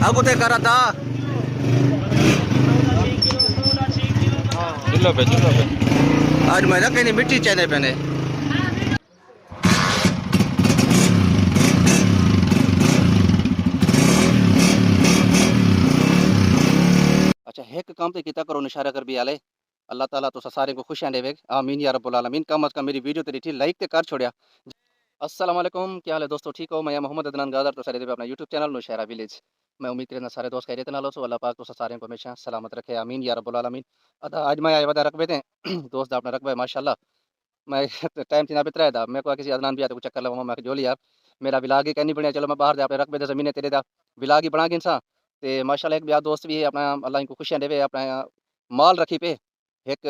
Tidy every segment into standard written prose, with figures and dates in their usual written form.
आगू ते करा था चुल्लो पे आज मैं ना कहीं मिट्टी चने पहने अच्छा एक काम तो किता करो निशारा कर भी आले अल्लाह ताला तो सारे को खुशियां देवे आमीन या रब्बुल आलमीन। कम अज कम मेरी वीडियो तेरी थी लाइक ते कर छोड़िया। अस्सलाम वालेकुम, क्या हाल है दोस्तों, ठीक हो? मैं मोहम्मद अदनान गादर तो सारे देवे अपना यूट्यूब चैनल नौशहरा विलेज। मैं उम्मीद करना सारे दोस्त खैरियत नाल हो, अल्लाह पाक तो सारे को हमेशा सलामत रखे आमीन या रब्बुल आलमीन। अदा आज मैं आया वदा रकबे थे दोस्त दा अपना रकबा है माशाल्लाह। मैं टाइम थी ना बितरा था मैं को किसी अदनान भी आते कुछ चक्कर लगा मैं जोली यार मेरा विलाग ही कहनी बढ़िया चलो मैं बाहर जा अपने रकबे दे ज़मीन तेरे दा विलाग ही बना गिन सा ते माशाल्लाह। एक ब्याह दोस्त भी है अपना अल्लाह इनको खुशियां देवे अपना माल रखी पे एक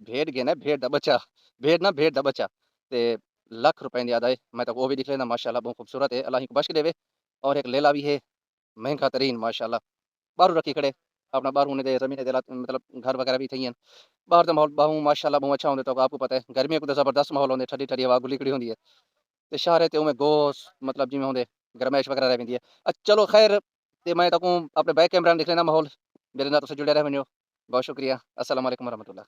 भेड़ गेना भेड़ दा बच्चा भेड़ ना भेड़ दा बच्चा ते लाख रुपए की आदा है मैं तो वो भी दिख लेना माशाल्लाह बहुत खूबसूरत है अल्लाह इनको बख्श देवे। और एक लेला भी है महंगा तरीन माशाल्लाह बारू रखी खड़े अपना बारू ने दे ज़मीन दे मतलब घर वगैरह भी थी हैं बाहर का माहौल बहु माशाल्लाह बहुत अच्छा होंगे तो आपको पता है गर्मियों को तो ज़बरदस्त माहौल होंगे ठंडी ठंडी हवा गुली होंगी है तो शहर ते उमें गोश मतलब जिमें होंगे गरमैश वगैरह रह है। अच्छा चलो खैर तो मैं तक अपने बैक कैमरा में दिख लेना माहौल मेरे नाल तुम जुड़े रह बनो बहुत शुक्रिया। अस्सलाम वालेकुम रहमतुल्लाह।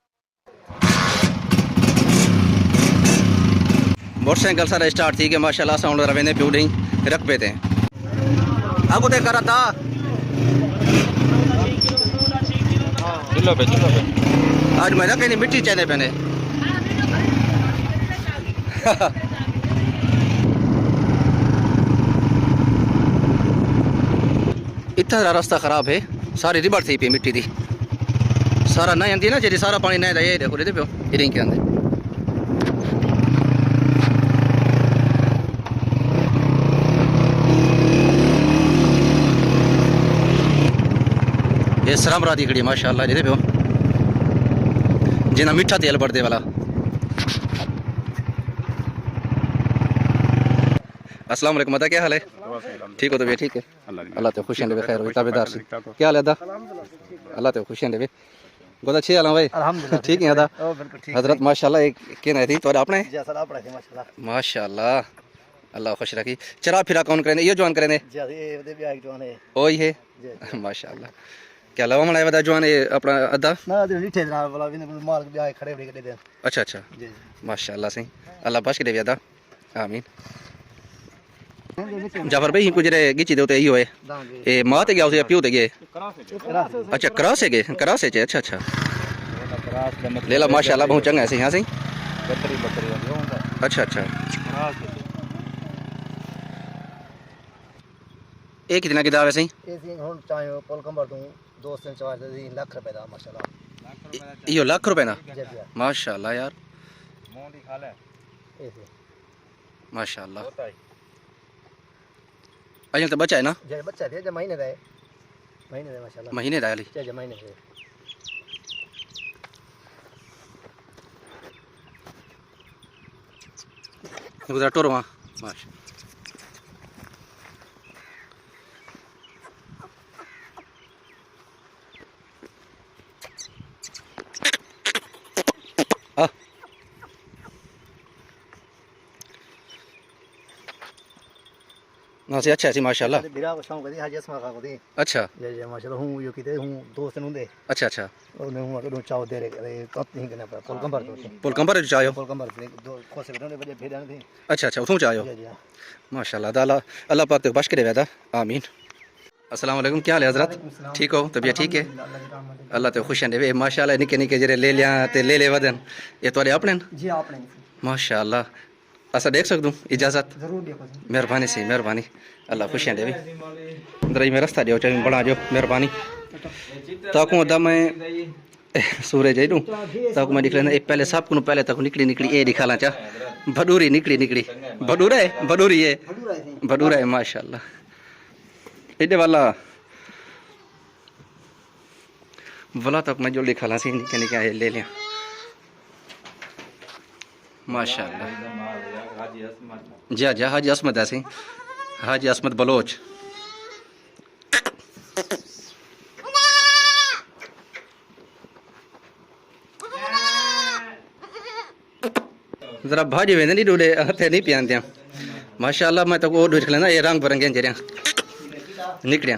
मोटरसाइकिल सारा स्टार्ट थी कि माशाल्लाह साउंड रवेंदे बिल्डिंग रख पे थे आगू ते करा था चुल्लो पे आज मैं ना कहीं मिट्टी चने पहने इतना रास्ता खराब है सारी रिबड़ थी पी मिट्टी दी सारा नहीं आती ना जी सारा पानी नहीं ये देखो पे रिंग के अंदर ये सरमरा दी खड़ी माशाल्लाह जी पे जिना मीठा तेल बढ़दे वाला। अस्सलाम वालेकुम अदा क्या हाल है, ठीक हो? तो भैया ठीक है अल्लाह तो खुशियां देवे खैर ताबेदार से क्या हाल है अदा अल्लाह तो खुशियां देवे गोदा छे आला भाई अल्हम्दुलिल्लाह ठीक है अदा हजरत माशाल्लाह एक के नहीं थी तो अपने माशाल्लाह अल्लाह खुश रखी। चरा फिरा कौन करे ये जवान करे ओ ही है माशाल्लाह क्या लवा मनाया बता जवान ये अपना अदा ना नीठे वाला भी माल ब्याह खड़े खड़े दे अच्छा अच्छा माशाल्लाह से अल्लाह बख्श दे अदा आमीन। जाफर भाई कुछ रे गिची दे यो है ए माते गया उसे पियो ते गए अच्छा क्रॉस है गए क्रॉस है अच्छा अच्छा लेला माशाल्लाह बहुत चंगा है से यहां से अच्छा अच्छा एक कितना की दाव है सही ए हुन चाहे पोल कंबर दूं दोस्त ने चार्ज दे लाख रुपए दा माशाल्लाह यो लाख रुपए ना माशाल्लाह यार मोंडी खा ले ऐसे माशाल्लाह अजल तो बच्चा है ना जे बच्चा है जे महीने दे माशाल्लाह महीने दा जे महीने दे गुजरा टोरवा माशा ना से अच्छा सी माशाल्लाह अच्छा माशाल्लाह हूं यो किते हूं दोस्त नुंदे अच्छा अच्छा ओने हूं अगर चाव दे रे कप नहीं करना पर पुल कंबर चायो पुल कंबर दो कोसे बने बजे फेरन थी अच्छा अच्छा उठूं चायो माशाल्लाह अल्लाह अल्लाह पाक ते बख्श करे वेदा आमीन। अस्सलाम वालेकुम क्या हाल है हजरत, ठीक हो? तबीयत ठीक है अल्लाह ते खुशियां देवे माशाल्लाह। निके निके जरे ले लिया ते ले वदन ये तोरे अपने जी अपने माशाल्लाह ऐसा देख सकूँ इजाज़त जरूर देखो मेहरबानी से मेहरबानी अल्लाह खुशियां देवे अंदर में रास्ता दियो चाहे बना जो मेहरबानी ताकू अदा मैं सूरज है दूँ ताकू मैं निकले ना पहले सब को पहले तक निकली निकली ये दिखा ला चा भडूरी निकली निकली भडूरा है भडूरी है भडूरा है माशाल्लाह इधे वाला वाला तक मैं जो लिखा ला सी निके निके ले लिया माशाल्लाह। जी जी हाजी असमत ऐसे हाजी असमत बलोच जरा भाजी वेंदे नहीं डूडे हथे नहीं पियान माशाल्लाह। मैं तो वो देख लेना ये रंग बिरंगे जरिया निकलिया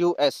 US